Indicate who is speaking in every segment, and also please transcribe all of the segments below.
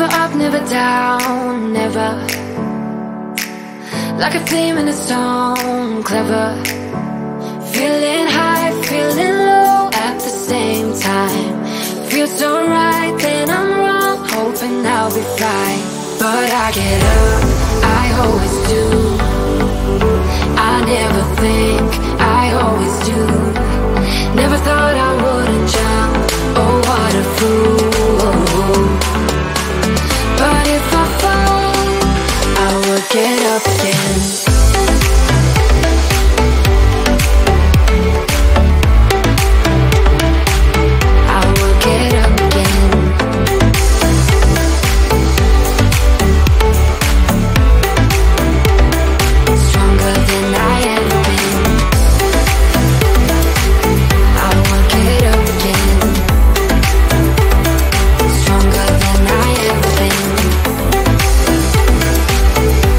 Speaker 1: Never up, never down, never. Like a theme in a song, clever. Feeling high, feeling low at the same time. Feels so right, then I'm wrong, hoping I'll be fine. But I get up, I always do. I never think, I always do. Never thought I wouldn't jump, oh what a fool. But if I fall, I will get up again. I will get up again. Stronger than I ever been. I will get up again. Stronger than I ever been.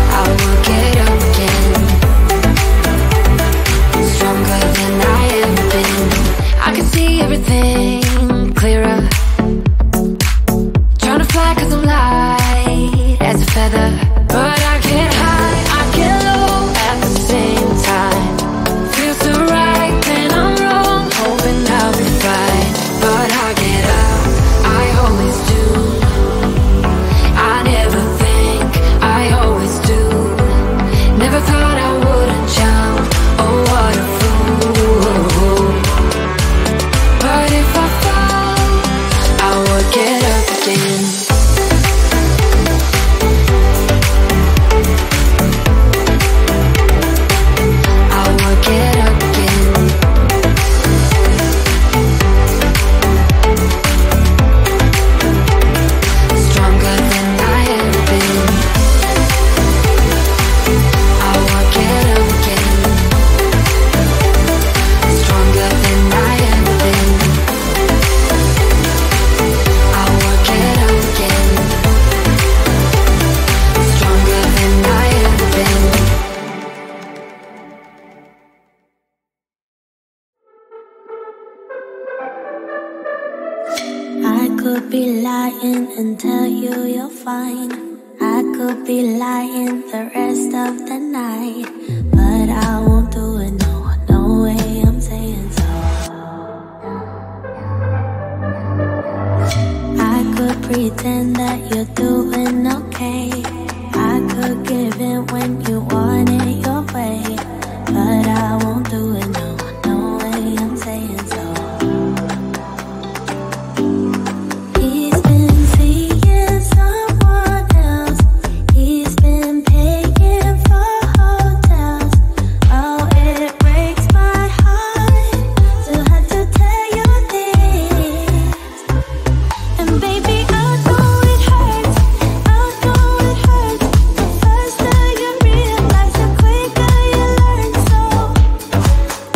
Speaker 1: I will get up again. Stronger than I ever been. I can see everything clearer. Trying to fly 'cause I'm light as a feather. But I get high, I get low at the same time. Feels so right, then I'm wrong, hoping I'll be fine. But I get up, I always do. I never think, I always do. Never thought I wouldn't jump, oh what a fool. But if I fall, I will get up again. I will get up again. Stronger than I ever been. I will get up again. Stronger than I ever been. I will get up again. Stronger than I ever been.
Speaker 2: I could be lying and tell you you're fine. I could be lying the rest of the night, but I won't do it, no, no way I'm saying so. I could pretend that you're doing okay. I could give in when you want it your way, but I won't do it, no, no way I'm saying so. He's been seeing someone else. He's been paying for hotels. Oh, it breaks my heart to have to tell you this. And baby, I know it hurts. I know it hurts. The faster you realize, the quicker you learn. So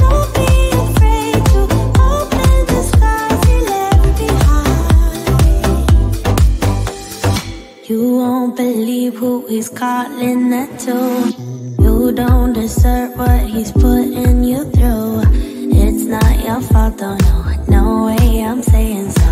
Speaker 2: don't be afraid to open the skies he left behind. You won't believe who he's calling that to. You don't deserve what he's putting you through. It's not your fault, though, no, no way I'm saying so.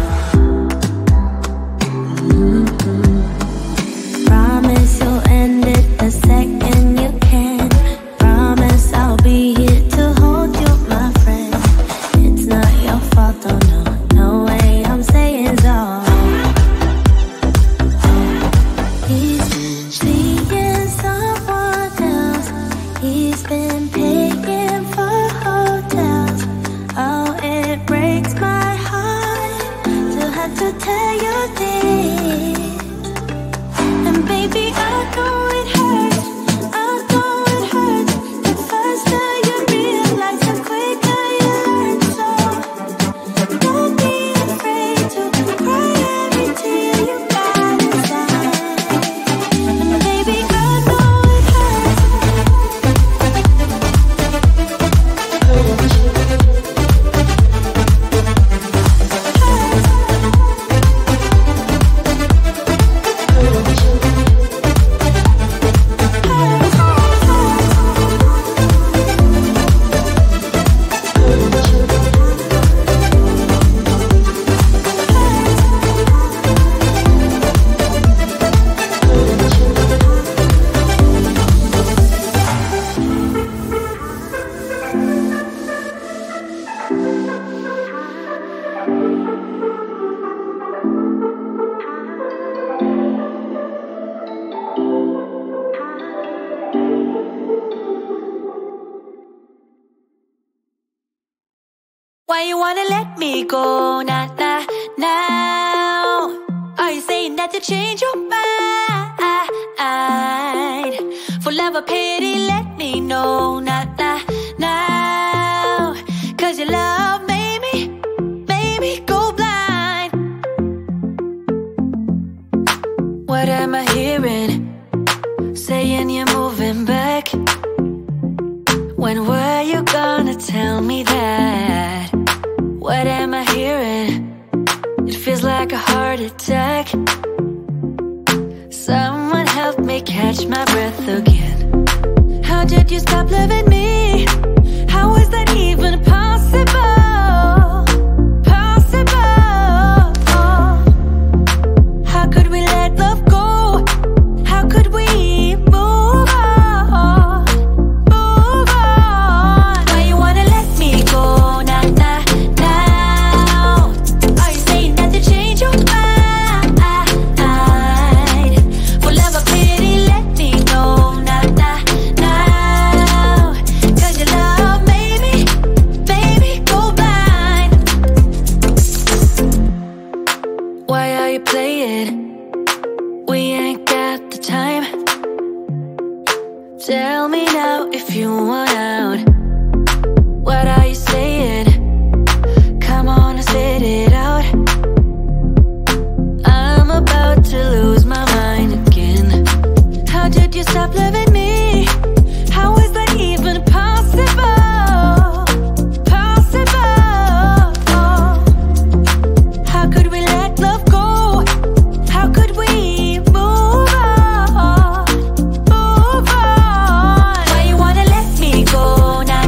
Speaker 2: Promise you'll end it the second you can. Promise I'll be here to hold you, my friend. It's not your fault, though, no, no way I'm saying so. He's been seeing someone else. He's been paying for hotels. Oh, it breaks
Speaker 1: Why you wanna let me go now? Are you saying that to change your mind? For love or pity, let me know now. Cause your love made me go blind. What am I hearing? Saying you're moving back. When were you gonna tell me that? What am I hearing? It feels like a heart attack. Someone help me catch my breath again. How did you stop loving me? How is that even possible? Possible. How could we let love go? How could we move on? Move on. Why you wanna let me go now? Are you saying that to change your mind? For love or pity, let me know now. Cause your love made me go blind. Why are you playing? We ain't got the time. Tell me now if you want out. What are you saying? Come on and spit it out. I'm about to lose my mind again. How did you stop loving me? How is that even possible? Possible. How could we let love go? How could we move on? Move on. Why you wanna let me go now?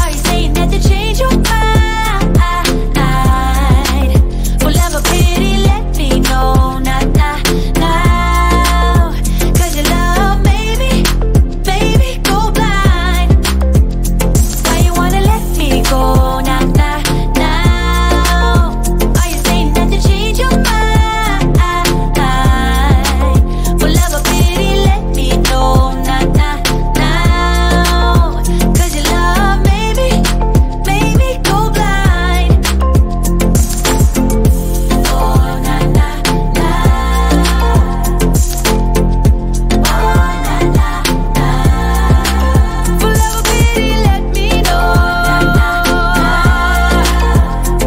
Speaker 1: Are you saying that to change your mind? For love or pity, let me know now. Cause your love made me go blind. Why you wanna let me go now? Are you saying that to change your mind? For love or pity, let me know now. Cause your love made me go blind. Oh, na na na. Oh, na na na. For love or pity, let me know.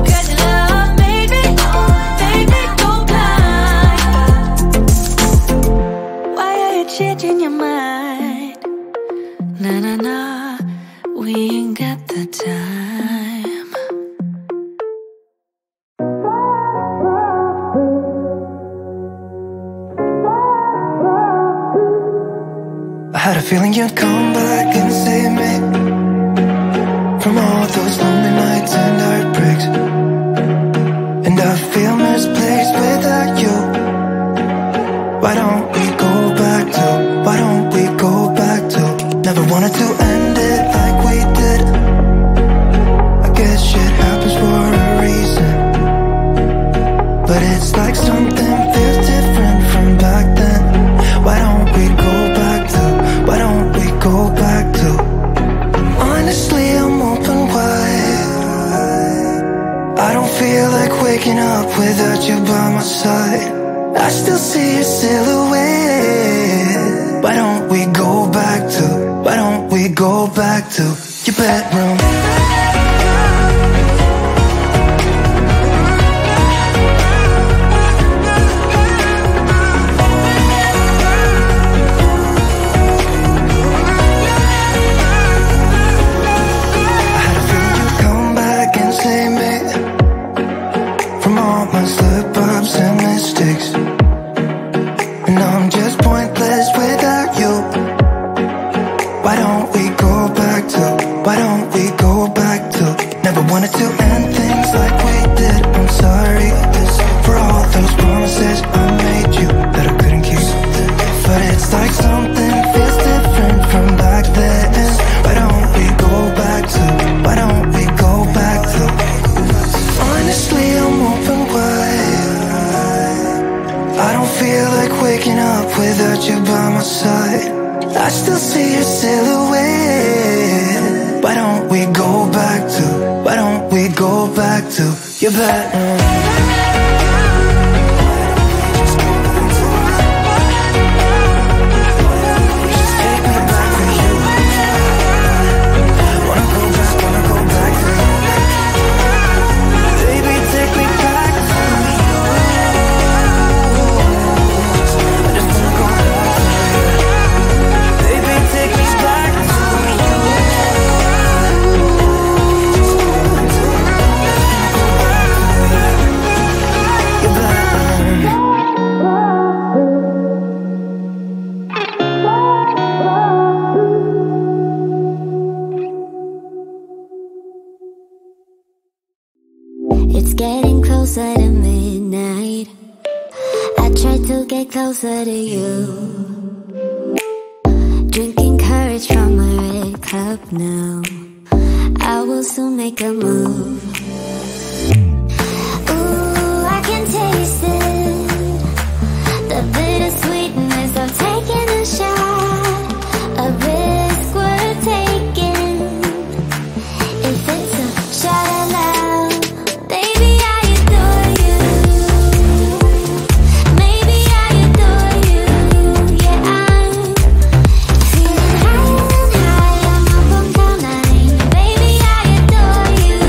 Speaker 1: Cause your love made me go blind. Why are you changing your mind? Na, we ain't got the time.
Speaker 3: I had a feeling you'd come back and save me from all those lonely nights and heartbreaks. And I feel misplaced without you. Why don't we go back to? Why don't we go back to? Never wanted to end it like we did. I guess shit happens for a reason. But it's like something feels different from back then. Why don't we go back to? Why don't we go back to? Honestly, I'm open wide. I don't feel like waking up without you by my side. I still see your silhouette. Why don't we go back to? Why don't we go back to your bedroom? Slip-ups and mistakes, and I'm just pointless without you. Why don't we go back to? Why don't we go back to? Never wanted to end things like we did. I'm sorry for all those promises I made you that I couldn't keep. But it's like something feels different from back then. Why don't we go back to? Why don't we go back to? Honestly, I'm open wide. I don't feel like waking up without you by my side. I still see your silhouette. Why don't we go back? to your bedroom.
Speaker 2: It's getting closer to midnight. I try to get closer to you, drinking courage from my red cup now. I will soon make a move. Ooh, I can taste it, the bittersweetness of taking a shot, a risk worth taking. If it's a shot of love, baby, I adore you. Maybe I adore you. Yeah, I'm feeling high, I'm up on cloud nine. Baby, I adore you.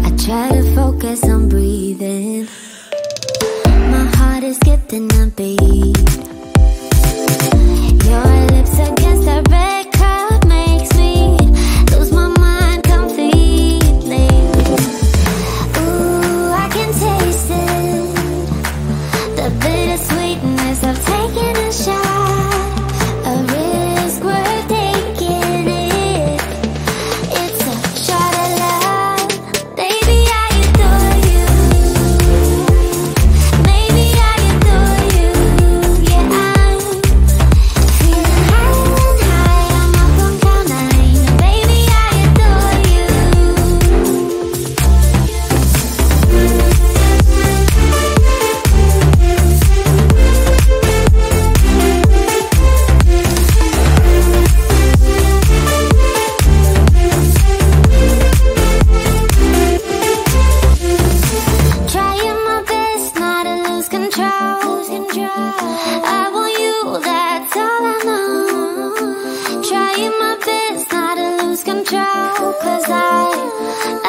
Speaker 2: I try to focus on breathing. My heart is skipping a beat. Your lips against the red cup makes me lose my mind completely. Ooh, I can taste it, the bittersweetness of taking a shot, a risk worth taking it. It's a shot of love, baby, I adore you. Maybe I adore you. Yeah, I'm feeling high, I'm up on cloud nine. Baby, I adore you. Trying my best not to lose control. I want you, that's all I know. Trying my best not to lose control, 'cause I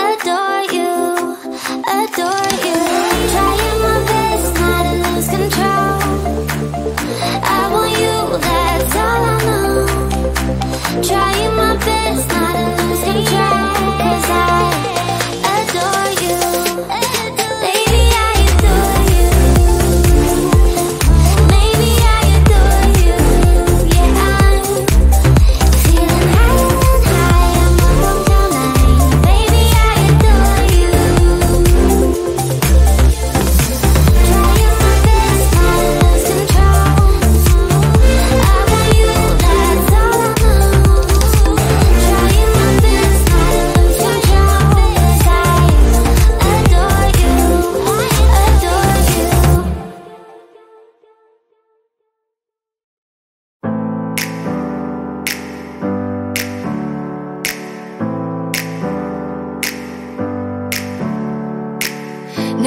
Speaker 2: adore you, adore you. Trying my best not to lose control. I want you, that's all I know. Trying my best not to lose control, 'cause I adore you. Baby, I adore you. Maybe I adore you. Yeah, I'm feeling high, I'm up on cloud nine. Baby, I adore you. Trying my best not to lose control. I want you, that's all I know. Trying my best not to lose control, 'cause I adore you, adore you.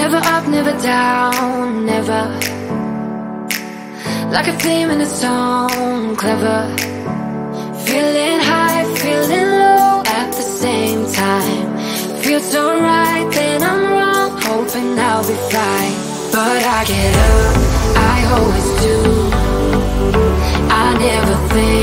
Speaker 1: Never up, never down, never. Like a theme in a song, clever. Feeling high, feeling low at the same time. Feels so right, then I'm wrong, hoping I'll be fine. But I get up, I always do. I never think